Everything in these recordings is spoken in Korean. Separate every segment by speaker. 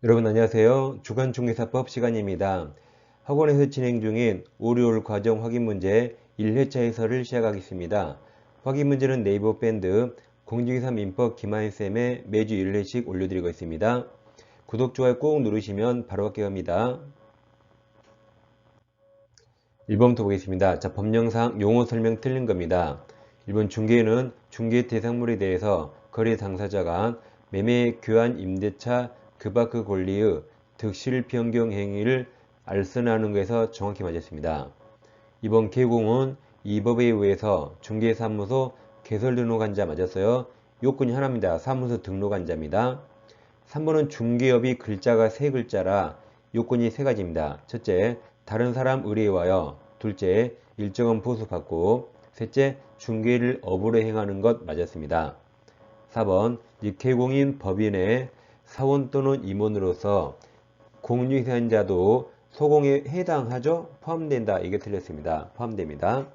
Speaker 1: 여러분 안녕하세요. 주간중개사법 시간입니다. 학원에서 진행 중인 오류올 과정 확인 문제 1회차 해설을 시작하겠습니다. 확인 문제는 네이버 밴드 공중개사 민법 김하인쌤에 매주 1회씩 올려드리고 있습니다. 구독, 좋아요 꼭 누르시면 바로 받게 됩니다. 1번부터 보겠습니다. 자, 법령상 용어 설명 틀린 겁니다. 1번 중개는 중개 대상물에 대해서 거래 당사자가 매매, 교환, 임대차, 그바 그 권리의 득실 변경 행위를 알선하는 것에서 정확히 맞았습니다. 2번 개공은 이 법에 의해서 중개사무소 개설 등록한 자 맞았어요. 요건이 하나입니다. 사무소 등록한 자입니다. 3번은 중개업이 글자가 세 글자라 요건이 세 가지입니다. 첫째, 다른 사람 의뢰하여. 둘째, 일정한 보수받고. 셋째, 중개를 업으로 행하는 것 맞았습니다. 4번, 개공인 법인의 사원 또는 임원으로서 공유회사자도 소공에 해당하죠? 포함된다. 이게 틀렸습니다. 포함됩니다.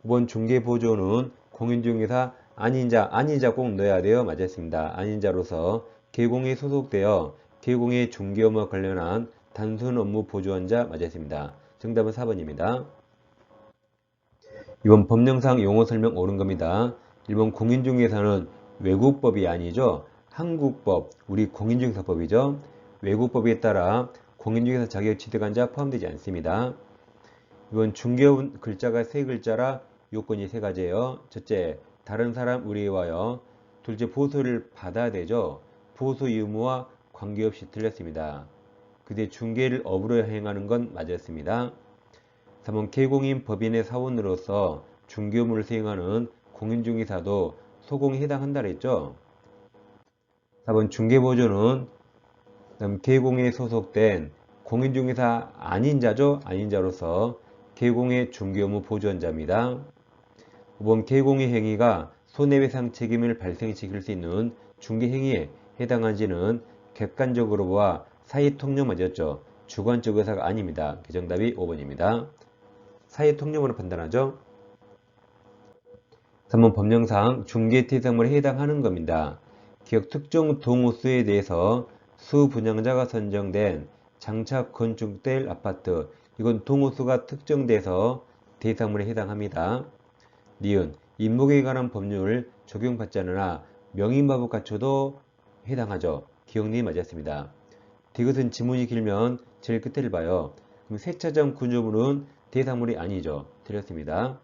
Speaker 1: 5번 중개보조는 공인중개사 아닌자 꼭 넣어야 돼요. 맞았습니다. 아닌자로서 개공에 소속되어 개공의 중개업무와 관련한 단순 업무 보조한 자 맞았습니다. 정답은 4번입니다. 이번 법령상 용어 설명 옳은 겁니다. 1번 공인중개사는 외국법이 아니죠. 한국법, 우리 공인중개사법이죠. 외국법에 따라 공인중개사 자격 취득한 자 포함되지 않습니다. 이번 중개업은 글자가 세 글자라 요건이 세 가지예요. 첫째, 다른 사람 의뢰하여. 둘째, 보수를 받아야 되죠. 보수 의무와 관계없이 틀렸습니다. 그대 중개를 업으로 행하는 건 맞았습니다. 3번 개공인 법인의 사원으로서 중개 업무를 수행하는 공인중개사도 소공에 해당한다 그랬죠. 4번 중개보조는 개공에 소속된 공인중개사 아닌 자죠. 아닌 자로서 개공의 중개업무 보조원자입니다. 5번 개공의 행위가 손해배상 책임을 발생시킬 수 있는 중개행위에 해당한지는 객관적으로 보아 사회통념 맞았죠. 주관적 의사가 아닙니다. 정답이 5번입니다. 사회통념으로 판단하죠. 3번 법령상 중개대상물에 해당하는 겁니다. 기업 특정 동호수에 대해서 수분양자가 선정된 장착 건축될 아파트, 이건 동호수가 특정돼서 대상물에 해당합니다. 니은, 임목에 관한 법률 적용받지 않으나 명의마법 갖춰도 해당하죠. 기억니 맞았습니다. 디귿은 지문이 길면 제일 끝을 봐요. 그럼 세차장 구조물은 대상물이 아니죠. 틀렸습니다.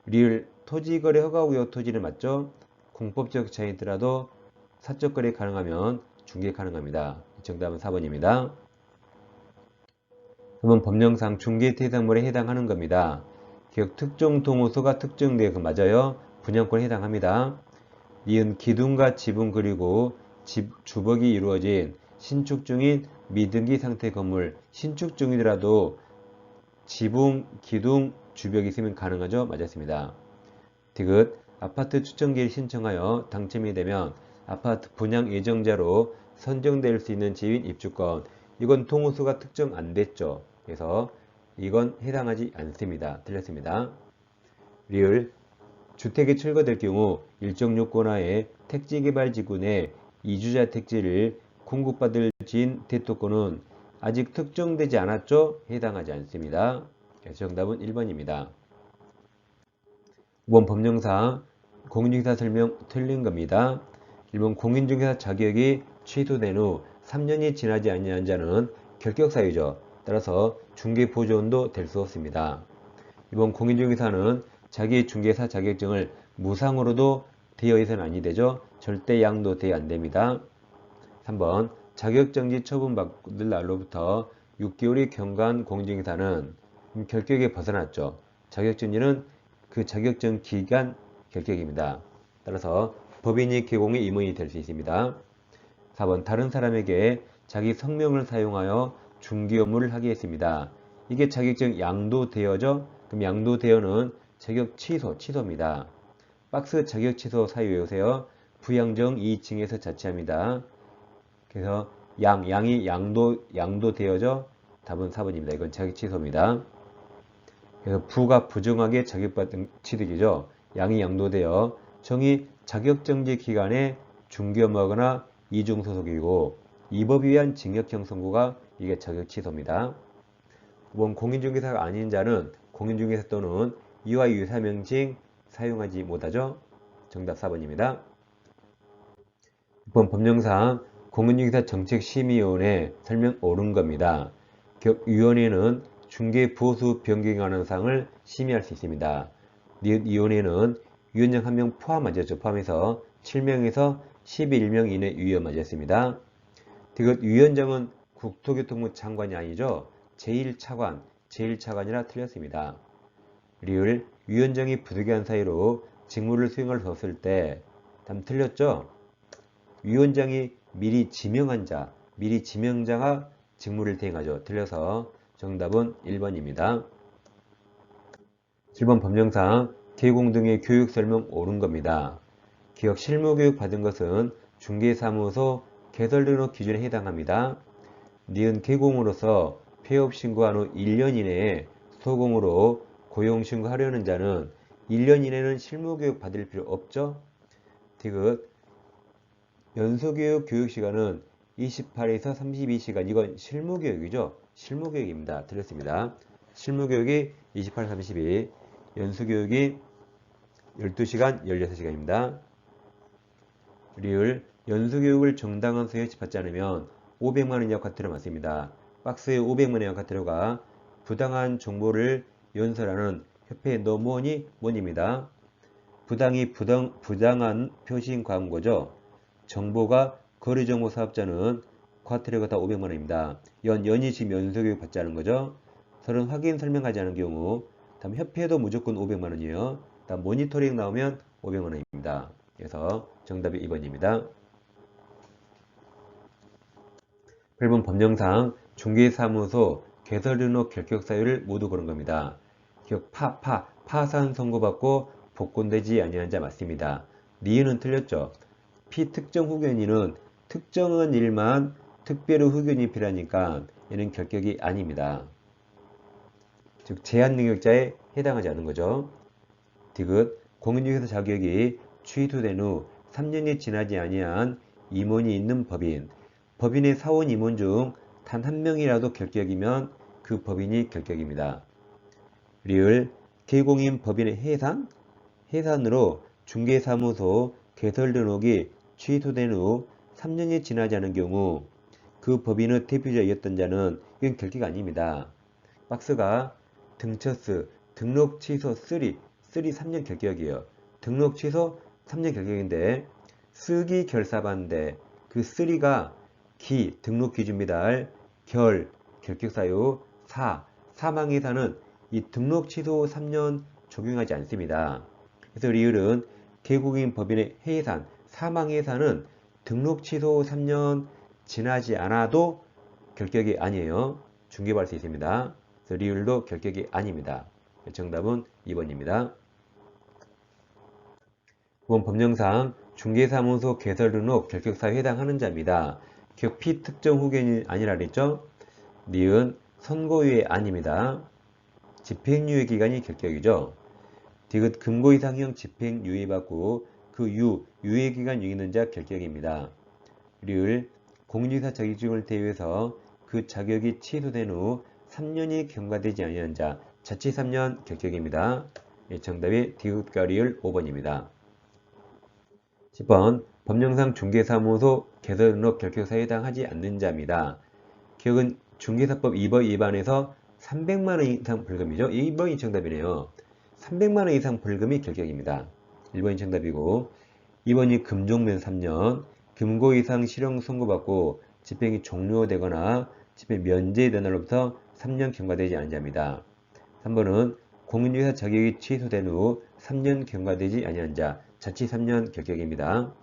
Speaker 1: 리을, 토지거래 허가구역 토지를 맞죠? 공법적 차이더라도 사적거래 가능하면 중개 가능합니다. 정답은 4번입니다. 그러면 법령상 중개 대상물에 해당하는 겁니다. 기업 특정 동호수가 특정되어 맞아요. 분양권에 해당합니다. 니은 기둥과 지붕 그리고 주벅이 이루어진 신축 중인 미등기 상태 건물, 신축 중이더라도 지붕, 기둥, 주벽이 있으면 가능하죠? 맞았습니다. 디귿, 아파트 추천기를 신청하여 당첨이 되면 아파트 분양 예정자로 선정될 수 있는 지인 입주권, 이건 동호수가 특정 안 됐죠. 그래서 이건 해당하지 않습니다. 틀렸습니다. 리을, 주택이 철거될 경우 일정 요건하에 택지개발지구내 이주자 택지를 공급받을 지인 대토권은 아직 특정되지 않았죠? 해당하지 않습니다. 그래서 정답은 1번입니다. 5번 법령상 공인중개사 설명 틀린 겁니다. 1번 공인중개사 자격이 취소된 후 3년이 지나지 아니한 자는 결격사유죠. 따라서 중개보조원도 될 수 없습니다. 2번 공인중개사는 자기 중개사 자격증을 무상으로도 대여해서는 아니 되죠. 절대 양도되어 안 됩니다. 3번 자격정지 처분받을 날로부터 6개월이 경과한 공인중개사는 결격에 벗어났죠. 자격정지는 그 자격증 기간 결격입니다. 따라서 법인이 개공의 임원이 될 수 있습니다. 4번 다른 사람에게 자기 성명을 사용하여 중개 업무를 하게 했습니다. 이게 자격증 양도대여죠. 그럼 양도대여는 자격 취소입니다. 박스 자격 취소 사유 외우세요. 부양정 2층에서 자치합니다. 그래서 양이 양도대여죠. 답은 4번입니다. 이건 자격 취소입니다. 그래서 부가 부정하게 자격받은 취득이죠. 양이 양도되어 정의 자격정지 기간에 중개업무하거나 이중소속이고 이 법에 의한 징역형 선고가 이게 자격 취소입니다. 5번 공인중개사가 아닌 자는 공인중개사 또는 이와 유사 명칭 사용하지 못하죠. 정답 4번입니다. 6번 법령상 공인중개사 정책심의위원회 설명 옳은 겁니다. 위원회는 중개 보수 변경하는 사항을 심의할 수 있습니다. 위원회는 위원장 1명 포함하죠. 포함해서 7명에서 11명 이내 위원하였습니다. 위원장은 국토교통부 장관이 아니죠. 제1차관이라 틀렸습니다. 리을 위원장이 부득이한 사유로 직무를 수행할 수 없을 때 답 틀렸죠. 위원장이 미리 지명자가 직무를 대행하죠. 틀려서 정답은 1번입니다. 7번 법령상 개공 등의 교육 설명 옳은 겁니다. 기업 실무교육 받은 것은 중개사무소 개설 등록 기준에 해당합니다. 니은 개공으로서 폐업 신고한 후 1년 이내에 소공으로 고용 신고하려는 자는 1년 이내는 실무교육 받을 필요 없죠. 디귿 연수교육 교육시간은 28에서 32시간. 이건 실무교육이죠. 실무교육입니다. 틀렸습니다. 실무교육이 28, 32, 연수교육이 12시간, 16시간입니다. 리을 연수교육을 정당한 수에 받지 않으면 500만원 이하 과태료 맞습니다. 박스에 500만원 이하 과태료가 부당한 정보를 연설하는 협회 너무원입니다. 부당한 표시인 광고죠. 정보가 거래정보 사업자는 과태료가 다 500만원입니다. 연이 지금 연수교육 받지 않은 거죠. 서른 확인 설명하지 않은 경우 다음 협회도 무조건 500만원이에요. 다음 모니터링 나오면 500만원입니다. 그래서 정답이 2번입니다. 8번 법령상 중개사무소 개설 등록 결격 사유를 모두 고른 겁니다. 기억 파산 선고받고 복권되지 아니한 자 맞습니다. 리은은 틀렸죠. 피특정 후견인은 특정한 일만 특별히 후견이 필요하니까 얘는 결격이 아닙니다. 즉 제한 능력자에 해당하지 않은 거죠. 디귿 공인중개사 자격이 취소된 후 3년이 지나지 아니한 임원이 있는 법인의 사원 임원 중 단 한 명이라도 결격이면 그 법인이 결격입니다. 리을 개공인 법인의 해산으로 중개사무소 개설 등록이 취소된 후 3년이 지나지 않은 경우 그 법인의 대표자였던 자는 이건 결격 아닙니다. 박스가 등처스 등록 취소 3 3년 결격이에요. 등록 취소 3년 결격인데 쓰기 결사반대 그 3가 기 등록 기준입니다. 결격 사유 사망해사는 이 등록 취소 3년 적용하지 않습니다. 그래서 리을은 개공인 법인의 사망해사는 등록 취소 3년 지나지 않아도 결격이 아니에요. 중개받을 수 있습니다. 그래서 리을도 결격이 아닙니다. 정답은 2번입니다. 9번 법령상 중개사무소 개설 등록 결격사유에 해당하는 자입니다. 기억 피특정 후견이 아니라 그랬죠? 니은 선고유예 아닙니다. 집행유예 기간이 결격이죠. 디귿 금고 이상형 집행유예 받고 그 유예 기간 유예는 자 결격입니다. 리을 공인중개사 자격증을 대회해서 그 자격이 취소된 후 3년이 경과되지 아니한 자 자칫 3년 결격입니다. 정답이 디귿과 리을 5번입니다. 10번 법령상 중개사무소 개설 등록 결격사유에 해당하지 않는 자입니다. 기억은 중개사법 2번 위반에서 300만원 이상 벌금이죠. 1번이 정답이네요. 300만원 이상 벌금이 결격입니다. 1번이 정답이고 2번이 금종면 3년 금고 이상 실형 선고받고 집행이 종료되거나 집행 면제된 날로부터 3년 경과되지 않은 자입니다. 3번은 공인중개사 자격이 취소된 후 3년 경과되지 아니한 자 자칫 3년 결격입니다.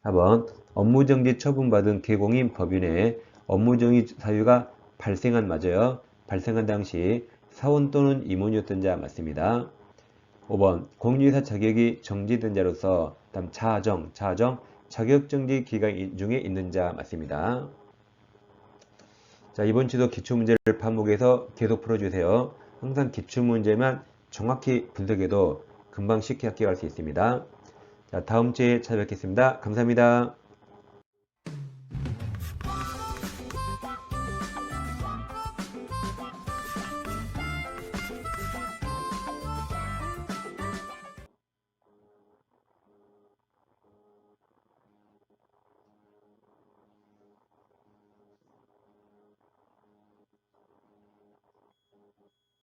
Speaker 1: 4번 업무정지 처분받은 개공인 법인의 업무정지 사유가 발생한 당시 사원 또는 임원이었던 자 맞습니다. 5번 공인중개사 자격이 정지된 자로서 다음 자정 자격정지 기간 중에 있는 자 맞습니다. 자, 이번 주도 기출문제를 반복해서 계속 풀어주세요. 항상 기출문제만 정확히 분석해도 금방 쉽게 합격할 수 있습니다. 자, 다음 주에 찾아뵙겠습니다. 감사합니다.